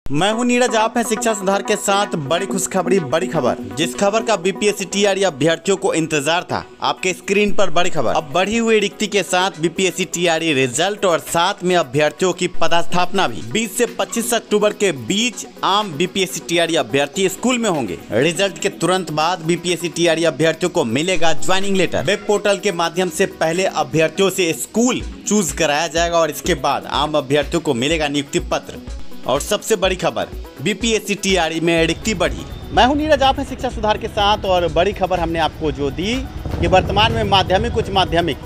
मैं हूं नीरज, आप हैं शिक्षा सुधार के साथ। बड़ी खुशखबरी, बड़ी खबर। जिस खबर का बीपीएससी टीआरई अभ्यर्थियों को इंतजार था, आपके स्क्रीन पर बड़ी खबर। अब बढ़ी हुई रिक्ति के साथ बीपीएससी टीआरई रिजल्ट और साथ में अभ्यर्थियों की पदस्थापना भी। 20 से 25 अक्टूबर के बीच आम बीपीएससी टीआरई अभ्यर्थी स्कूल में होंगे। रिजल्ट के तुरंत बाद बीपीएससी टीआरई अभ्यर्थियों को मिलेगा ज्वाइनिंग लेटर। वेब पोर्टल के माध्यम से पहले अभ्यर्थियों से स्कूल चूज कराया जाएगा और इसके बाद आम अभ्यर्थियों को मिलेगा नियुक्ति पत्र। और सबसे बड़ी खबर, बीपीएससी टीआरई में रिक्ति बढ़ी। मैं हूं नीरज, आप हैं शिक्षा सुधार के साथ। और बड़ी खबर हमने आपको जो दी कि वर्तमान में माध्यमिक, उच्च माध्यमिक,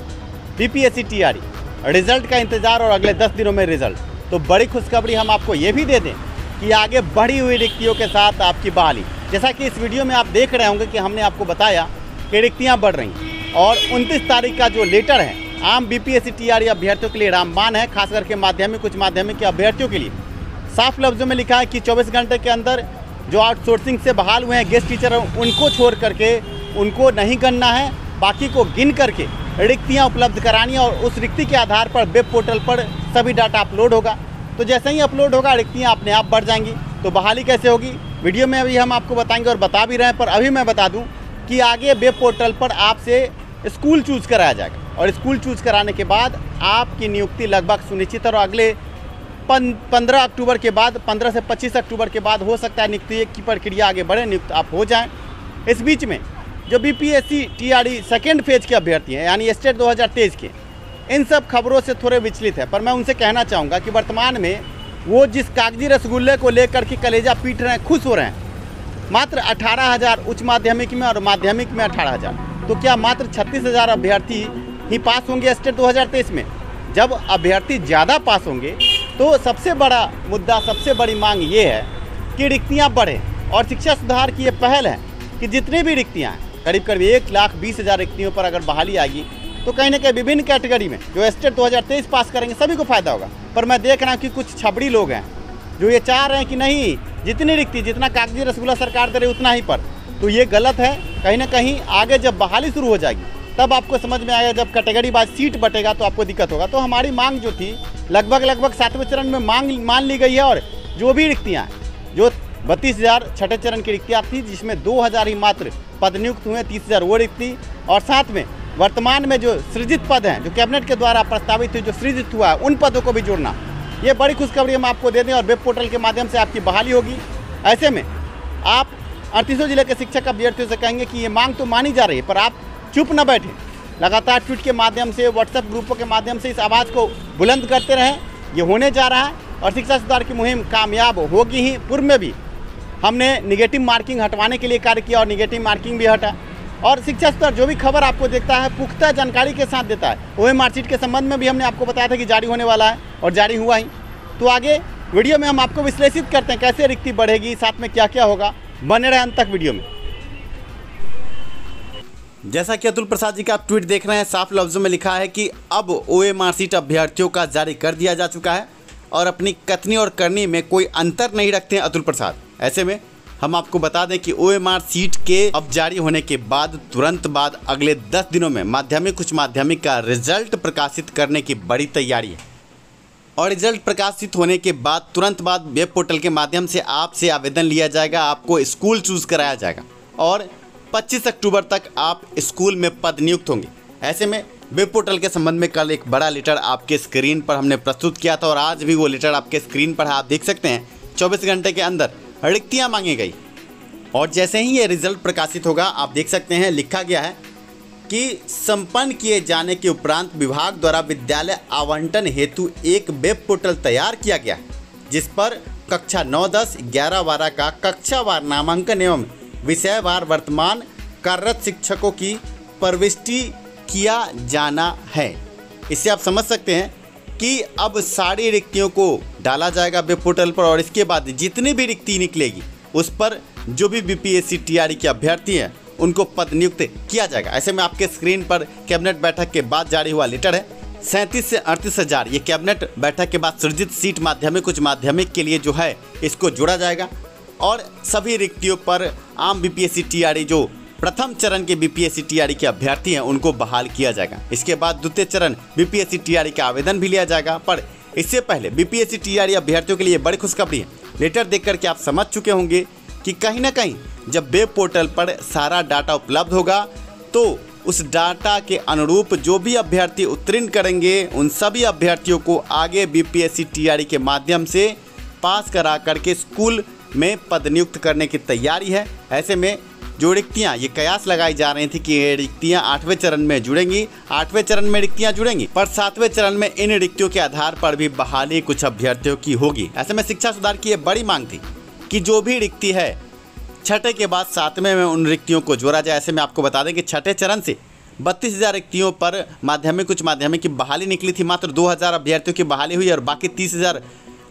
बीपीएससी टीआरई रिजल्ट का इंतजार और अगले 10 दिनों में रिजल्ट। तो बड़ी खुशखबरी हम आपको ये भी दे दें कि आगे बढ़ी हुई रिक्तियों के साथ आपकी बहाली। जैसा कि इस वीडियो में आप देख रहे होंगे कि हमने आपको बताया कि रिक्तियाँ बढ़ रही और 29 तारीख का जो लेटर है आम बीपीएससी टीआरई अभ्यर्थियों के लिए रामबाण है। खास करके माध्यमिक, उच्च माध्यमिक के अभ्यर्थियों के लिए साफ लफ्ज़ों में लिखा है कि 24 घंटे के अंदर जो आउटसोर्सिंग से बहाल हुए हैं गेस्ट टीचर, उनको छोड़ करके उनको नहीं गिनना है, बाकी को गिन करके रिक्तियां उपलब्ध करानी है। और उस रिक्ति के आधार पर वेब पोर्टल पर सभी डाटा अपलोड होगा। तो जैसे ही अपलोड होगा रिक्तियां अपने आप बढ़ जाएंगी। तो बहाली कैसे होगी वीडियो में अभी हम आपको बताएंगे और बता भी रहे हैं। पर अभी मैं बता दूँ कि आगे वेब पोर्टल पर आपसे स्कूल चूज़ कराया जाएगा और स्कूल चूज़ कराने के बाद आपकी नियुक्ति लगभग सुनिश्चित। और अगले 15 अक्टूबर के बाद, 15 से 25 अक्टूबर के बाद हो सकता है नियुक्ति की प्रक्रिया आगे बढ़े, नियुक्त आप हो जाएं। इस बीच में जो बीपीएससी टीआरई सेकेंड फेज के अभ्यर्थी हैं, यानी स्टेट 2023 के, इन सब खबरों से थोड़े विचलित है। पर मैं उनसे कहना चाहूँगा कि वर्तमान में वो जिस कागजी रसगुल्ले को लेकर के कलेजा पीट रहे हैं, खुश हो रहे हैं। मात्र 18,000 उच्च माध्यमिक में और माध्यमिक में 18,000, तो क्या मात्र 36,000 अभ्यर्थी ही पास होंगे स्टेट 2023 में? जब अभ्यर्थी ज़्यादा पास होंगे तो सबसे बड़ा मुद्दा, सबसे बड़ी मांग ये है कि रिक्तियाँ बढ़ें। और शिक्षा सुधार की ये पहल है कि जितनी भी रिक्तियाँ हैं, करीब करीब 1,20,000 रिक्तियों पर अगर बहाली आएगी तो कहीं ना कहीं विभिन्न कैटेगरी में जो स्टेट 2023 पास करेंगे सभी को फायदा होगा। पर मैं देख रहा हूँ कि कुछ छबड़ी लोग हैं जो ये चाह रहे हैं कि नहीं, जितनी रिक्ति, जितना कागजी रसगुल्ला सरकार दे रही उतना ही पर। तो ये गलत है। कहीं ना कहीं आगे जब बहाली शुरू हो जाएगी तब आपको समझ में आएगा, जब कैटेगरी वाइज सीट बटेगा तो आपको दिक्कत होगा। तो हमारी मांग जो थी लगभग 7वें चरण में मांग मान ली गई है। और जो भी रिक्तियाँ हैं, जो 32,000 छठे चरण की रिक्तियाँ थी, जिसमें 2,000 ही मात्र पद नियुक्त हुए, 30,000 वो रिक्ति। और साथ में वर्तमान में जो सृजित पद हैं, जो कैबिनेट के द्वारा प्रस्तावित हुई, जो सृजित हुआ है, उन पदों को भी जोड़ना। ये बड़ी खुशखबरी हम आपको दे दें और वेब पोर्टल के माध्यम से आपकी बहाली होगी। ऐसे में आप 38 जिले के शिक्षक अभ्यर्थियों से कहेंगे कि ये मांग तो मानी जा रही है, पर आप चुप न बैठे, लगातार ट्वीट के माध्यम से, व्हाट्सएप ग्रुपों के माध्यम से इस आवाज़ को बुलंद करते रहें। ये होने जा रहा है और शिक्षा सुधार की मुहिम कामयाब होगी ही। पूर्व में भी हमने निगेटिव मार्किंग हटवाने के लिए कार्य किया और निगेटिव मार्किंग भी हटा। और शिक्षा सुधार जो भी खबर आपको देखता है पुख्ता जानकारी के साथ देता है। ओएम मार्कशीट के संबंध में भी हमने आपको बताया था कि जारी होने वाला है और जारी हुआ ही। तो आगे वीडियो में हम आपको विश्लेषित करते हैं कैसे रिक्ति बढ़ेगी, साथ में क्या क्या होगा। बने रहे अंत तक वीडियो में। जैसा कि अतुल प्रसाद जी का आप ट्वीट देख रहे हैं, साफ लफ्ज़ों में लिखा है कि अब ओएमआर सीट अभ्यर्थियों का जारी कर दिया जा चुका है और अपनी कथनी और करनी में कोई अंतर नहीं रखते हैं अतुल प्रसाद। ऐसे में हम आपको बता दें कि ओएमआर सीट के अब जारी होने के बाद तुरंत बाद अगले 10 दिनों में माध्यमिक, उच्च माध्यमिक का रिजल्ट प्रकाशित करने की बड़ी तैयारी है। और रिजल्ट प्रकाशित होने के बाद तुरंत बाद वेब पोर्टल के माध्यम से आपसे आवेदन लिया जाएगा, आपको स्कूल चूज़ कराया जाएगा और 25 अक्टूबर तक आप स्कूल में पद नियुक्त होंगे। ऐसे में वेब पोर्टल के संबंध में कल एक बड़ा लेटर आपके स्क्रीन पर हमने प्रस्तुत किया था और आज भी वो लेटर आपके स्क्रीन पर है। आप देख सकते हैं 24 घंटे के अंदर रिक्तियाँ मांगी गई। और जैसे ही ये रिजल्ट प्रकाशित होगा, आप देख सकते हैं लिखा गया है कि संपन्न किए जाने के उपरांत विभाग द्वारा विद्यालय आवंटन हेतु एक वेब पोर्टल तैयार किया गया है, जिस पर कक्षा 9, 10, 11, 12 का कक्षावार नामांकन एवं विषयवार वर्तमान कार्यरत शिक्षकों की प्रविष्टि किया जाना है। इससे आप समझ सकते हैं कि अब सारी रिक्तियों को डाला जाएगा वेब पोर्टल पर और इसके बाद जितनी भी रिक्ति निकलेगी उस पर जो भी बीपीएससी टीआरई के अभ्यर्थी हैं उनको पद नियुक्त किया जाएगा। ऐसे में आपके स्क्रीन पर कैबिनेट बैठक के बाद जारी हुआ लेटर है। 37 से 38,000 ये कैबिनेट बैठक के बाद सृजित सीट माध्यमिक, उच्च माध्यमिक के लिए जो है इसको जोड़ा जाएगा और सभी रिक्तियों पर आम बीपीएससी टीआरई जो प्रथम चरण के बीपीएससी टीआरई के अभ्यर्थी हैं उनको बहाल किया जाएगा। इसके बाद द्वितीय चरण बीपीएससी टीआरई का आवेदन भी लिया जाएगा। पर इससे पहले बीपीएससी टीआरई अभ्यर्थियों के लिए बड़ी खुशखबरी है। लेटर देख करके आप समझ चुके होंगे कि कहीं ना कहीं जब वेब पोर्टल पर सारा डाटा उपलब्ध होगा तो उस डाटा के अनुरूप जो भी अभ्यर्थी उत्तीर्ण करेंगे उन सभी अभ्यर्थियों को आगे बीपीएससी टीआरई के माध्यम से पास करा करके स्कूल में पद नियुक्त करने की तैयारी है। ऐसे में जो रिक्तियाँ ये कयास लगाई जा रही थी कि ये रिक्तियाँ 8वें चरण में जुड़ेंगी, 8वें चरण में रिक्तियाँ जुड़ेंगी, पर 7वें चरण में इन रिक्तियों के आधार पर भी बहाली कुछ अभ्यर्थियों की होगी। ऐसे में शिक्षा सुधार की ये बड़ी मांग थी कि जो भी रिक्ति है 6ठे के बाद 7वें में उन रिक्तियों को जोड़ा जाए। ऐसे में आपको बता दें कि 6ठे चरण से 32,000 रिक्तियों पर माध्यमिक उच्च माध्यमिक की बहाली निकली थी। मात्र 2,000 अभ्यर्थियों की बहाली हुई और बाकी 30,000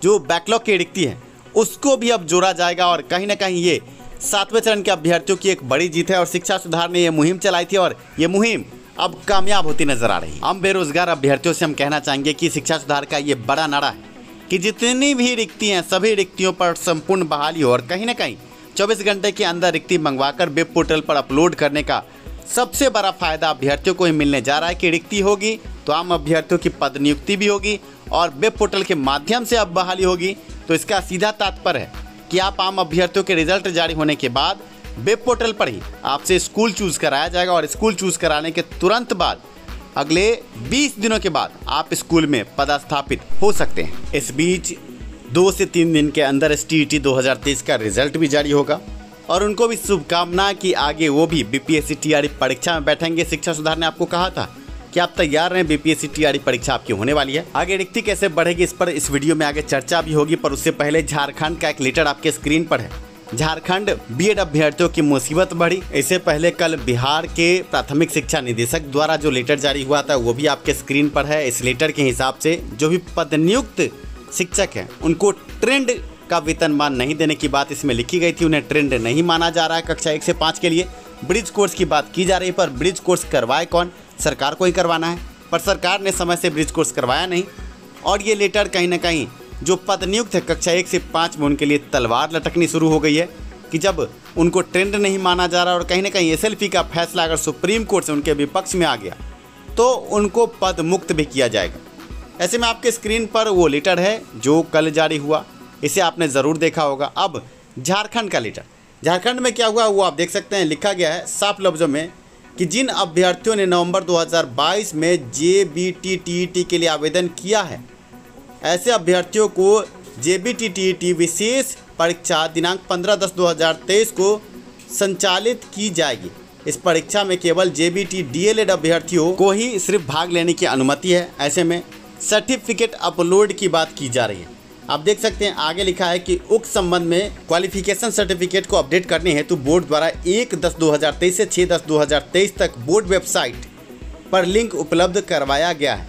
जो बैकलॉग की रिक्ति है उसको भी अब जोड़ा जाएगा। और कहीं ना कहीं ये 7वें चरण के अभ्यर्थियों की एक बड़ी जीत है और शिक्षा सुधार ने ये मुहिम चलाई थी और ये मुहिम अब कामयाब होती नजर आ रही है। हम बेरोजगार अभ्यर्थियों से हम कहना चाहेंगे कि शिक्षा सुधार का ये बड़ा नारा है कि जितनी भी रिक्ति हैं सभी रिक्तियों पर संपूर्ण बहाली हो और कहीं ना कहीं 24 घंटे के अंदर रिक्ति मंगवाकर वेब पोर्टल पर अपलोड करने का सबसे बड़ा फायदा अभ्यर्थियों को ही मिलने जा रहा है कि रिक्ति होगी तो आम अभ्यर्थियों की पद नियुक्ति भी होगी और वेब पोर्टल के माध्यम से अब बहाली होगी। तो इसका सीधा तात्पर्य है कि आप आम अभ्यर्थियों के रिजल्ट जारी होने के बाद वेब पोर्टल पर ही आपसे स्कूल चूज कराया जाएगा और स्कूल चूज कराने के तुरंत बाद अगले 20 दिनों के बाद आप स्कूल में पदस्थापित हो सकते हैं। इस बीच 2 से 3 दिन के अंदर STET 2023 का रिजल्ट भी जारी होगा और उनको भी शुभकामना कि आगे वो भी बीपीएससी टीआरई परीक्षा में बैठेंगे। शिक्षा सुधार ने आपको कहा था कि आप तैयार रहें, बीपीएससी टीआरई परीक्षा आपकी होने वाली है। आगे रिक्ति कैसे बढ़ेगी इस पर इस वीडियो में आगे चर्चा भी होगी, पर उससे पहले झारखंड का एक लेटर आपके स्क्रीन पर है। झारखंड बीएड अभ्यर्थियों की मुसीबत बढ़ी। इससे पहले कल बिहार के प्राथमिक शिक्षा निदेशक द्वारा जो लेटर जारी हुआ था वो भी आपके स्क्रीन पर है। इस लेटर के हिसाब से जो भी पद नियुक्त शिक्षक हैं उनको ट्रेंड का वेतनमान नहीं देने की बात इसमें लिखी गई थी। उन्हें ट्रेंड नहीं माना जा रहा है कक्षा 1 से 5 के लिए। ब्रिज कोर्स की बात की जा रही है, पर ब्रिज कोर्स करवाए कौन? सरकार को ही करवाना है, पर सरकार ने समय से ब्रिज कोर्स करवाया नहीं। और ये लेटर कहीं ना कहीं जो पद नियुक्त है कक्षा 1 से 5 में उनके लिए तलवार लटकनी शुरू हो गई है कि जब उनको ट्रेंड नहीं माना जा रहा और कहीं ना कहीं SLP का फैसला अगर सुप्रीम कोर्ट से उनके विपक्ष में आ गया तो उनको पद मुक्त भी किया जाएगा। ऐसे में आपके स्क्रीन पर वो लेटर है जो कल जारी हुआ, इसे आपने ज़रूर देखा होगा। अब झारखंड का लेटर, झारखंड में क्या हुआ वो आप देख सकते हैं। लिखा गया है साफ लफ्ज़ों में कि जिन अभ्यर्थियों ने नवंबर 2022 में JBT TET के लिए आवेदन किया है ऐसे अभ्यर्थियों को JBT TET विशेष परीक्षा दिनांक 15/10/2023 को संचालित की जाएगी। इस परीक्षा में केवल JBT DLED अभ्यर्थियों को ही सिर्फ भाग लेने की अनुमति है। ऐसे में सर्टिफिकेट अपलोड की बात की जा रही है। आप देख सकते हैं आगे लिखा है कि उक्त संबंध में क्वालिफिकेशन सर्टिफिकेट को अपडेट करने हेतु बोर्ड द्वारा 1/10/2023 से 6/10/2023 तक बोर्ड वेबसाइट पर लिंक उपलब्ध करवाया गया है,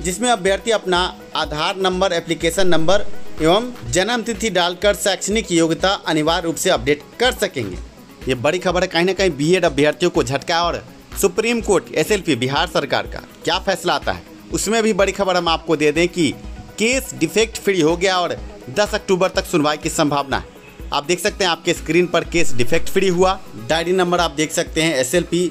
जिसमें अभ्यर्थी अपना आधार नंबर, एप्लीकेशन नंबर एवं जन्म तिथि डालकर शैक्षणिक योग्यता अनिवार्य रूप से अपडेट कर सकेंगे। ये बड़ी खबर है। कहीं ना कहीं बीएड अभ्यर्थियों को झटका और सुप्रीम कोर्ट SLP बिहार सरकार का क्या फैसला आता है उसमें भी बड़ी खबर हम आपको दे दें कि केस डिफेक्ट फ्री हो गया और 10 अक्टूबर तक सुनवाई की संभावना है। आप देख सकते हैं आपके स्क्रीन पर केस डिफेक्ट फ्री हुआ। डायरी नंबर आप देख सकते हैं SLP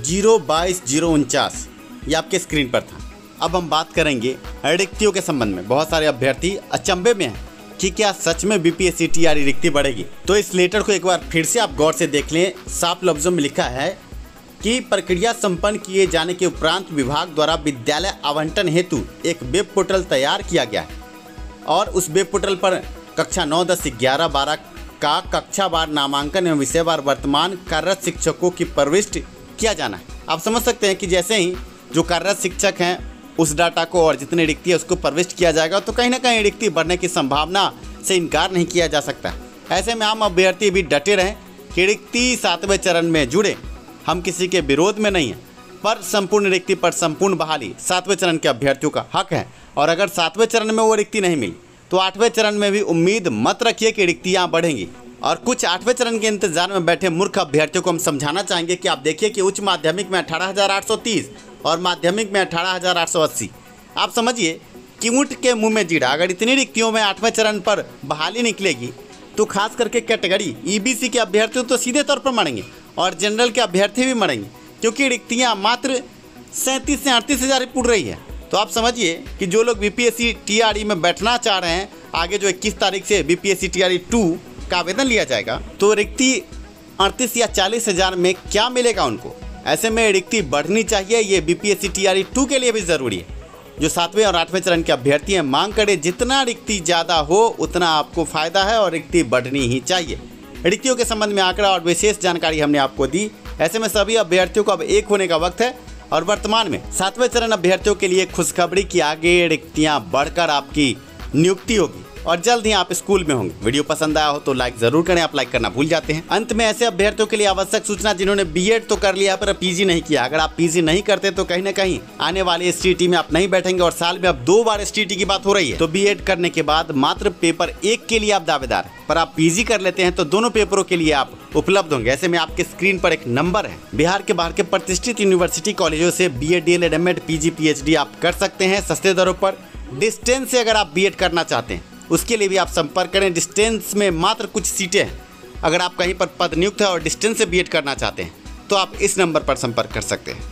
022-049, ये आपके स्क्रीन पर था। अब हम बात करेंगे रिक्तियों के संबंध में। बहुत सारे अभ्यर्थी अचंभे में हैं कि क्या सच में बीपीएससी टीआरई रिक्ति बढ़ेगी। तो इस लेटर को एक बार फिर से आप गौर से देख लें। साफ लफ्जों में लिखा है कि प्रक्रिया संपन्न किए जाने के उपरांत विभाग द्वारा विद्यालय आवंटन हेतु एक वेब पोर्टल तैयार किया गया है और उस वेब पोर्टल पर कक्षा 9, 10, 11, 12 का कक्षावार नामांकन एवं विषयवार वर्तमान कार्यरत शिक्षकों की प्रविष्ट किया जाना है। आप समझ सकते हैं कि जैसे ही जो कार्यरत शिक्षक हैं उस डाटा को और जितनी रिक्ति है उसको प्रविष्ट किया जाएगा तो कहीं ना कहीं रिक्ति बढ़ने की संभावना से इनकार नहीं किया जा सकता। ऐसे में आम अभ्यर्थी भी डटे रहें कि रिक्ति 7वें चरण में जुड़े। हम किसी के विरोध में नहीं हैं, पर संपूर्ण रिक्ति पर संपूर्ण बहाली 7वें चरण के अभ्यर्थियों का हक है। और अगर 7वें चरण में वो रिक्ति नहीं मिली तो 8वें चरण में भी उम्मीद मत रखिए कि रिक्तियाँ बढ़ेंगी। और कुछ 8वें चरण के इंतजार में बैठे मूर्ख अभ्यर्थियों को हम समझाना चाहेंगे कि आप देखिए कि उच्च माध्यमिक में 18,830 और माध्यमिक में 18,880। आप समझिए कि ऊँट के मुंह में जीरा। अगर इतनी रिक्तियों में 8वें चरण पर बहाली निकलेगी तो खास करके कैटेगरी EBC के अभ्यर्थियों तो सीधे तौर पर मरेंगे और जनरल के अभ्यर्थी भी मरेंगे, क्योंकि रिक्तियाँ मात्र 37 से 38 हज़ार पूर्ण रही है। तो आप समझिए कि जो लोग बीपीएससी टीआरई में बैठना चाह रहे हैं आगे जो 21 तारीख से बीपीएससी टीआरई 2 का आवेदन लिया जाएगा, तो रिक्ति 38 या 40 हज़ार में क्या मिलेगा उनको। ऐसे में रिक्ति बढ़नी चाहिए, ये बीपीएससी टीआरई 2 के लिए भी ज़रूरी है। जो 7वें और 8वें चरण के अभ्यर्थी हैं, मांग करें जितना रिक्ति ज़्यादा हो उतना आपको फ़ायदा है और रिक्ति बढ़नी ही चाहिए। रिक्तियों के संबंध में आंकड़ा और विशेष जानकारी हमने आपको दी। ऐसे में सभी अभ्यर्थियों को अब एक होने का वक्त है और वर्तमान में 7वें चरण अभ्यर्थियों के लिए खुशखबरी की आगे रिक्तियां बढ़कर आपकी नियुक्ति होगी और जल्द ही आप स्कूल में होंगे। वीडियो पसंद आया हो तो लाइक जरूर करें, आप लाइक करना भूल जाते हैं। अंत में ऐसे अभ्यर्थियों के लिए आवश्यक सूचना जिन्होंने बीएड तो कर लिया पर पीजी नहीं किया, अगर आप पीजी नहीं करते तो कहीं ना कहीं आने वाली एसटीईटी में आप नहीं बैठेंगे और साल में अब 2 बार एसटीईटी की बात हो रही है, तो बीएड करने के बाद मात्र पेपर 1 के लिए आप दावेदार, पर आप पीजी कर लेते हैं तो दोनों पेपरों के लिए आप उपलब्ध होंगे। ऐसे में आपके स्क्रीन पर एक नंबर है, बिहार के बाहर के प्रतिष्ठित यूनिवर्सिटी कॉलेजों से BEd, DElEd, MEd, PG, PhD आप कर सकते हैं सस्ते दरों पर। डिस्टेंस से अगर आप बीएड करना चाहते हैं उसके लिए भी आप संपर्क करें। डिस्टेंस में मात्र कुछ सीटें हैं, अगर आप कहीं पर पद नियुक्त है और डिस्टेंस से बीएड करना चाहते हैं तो आप इस नंबर पर संपर्क कर सकते हैं।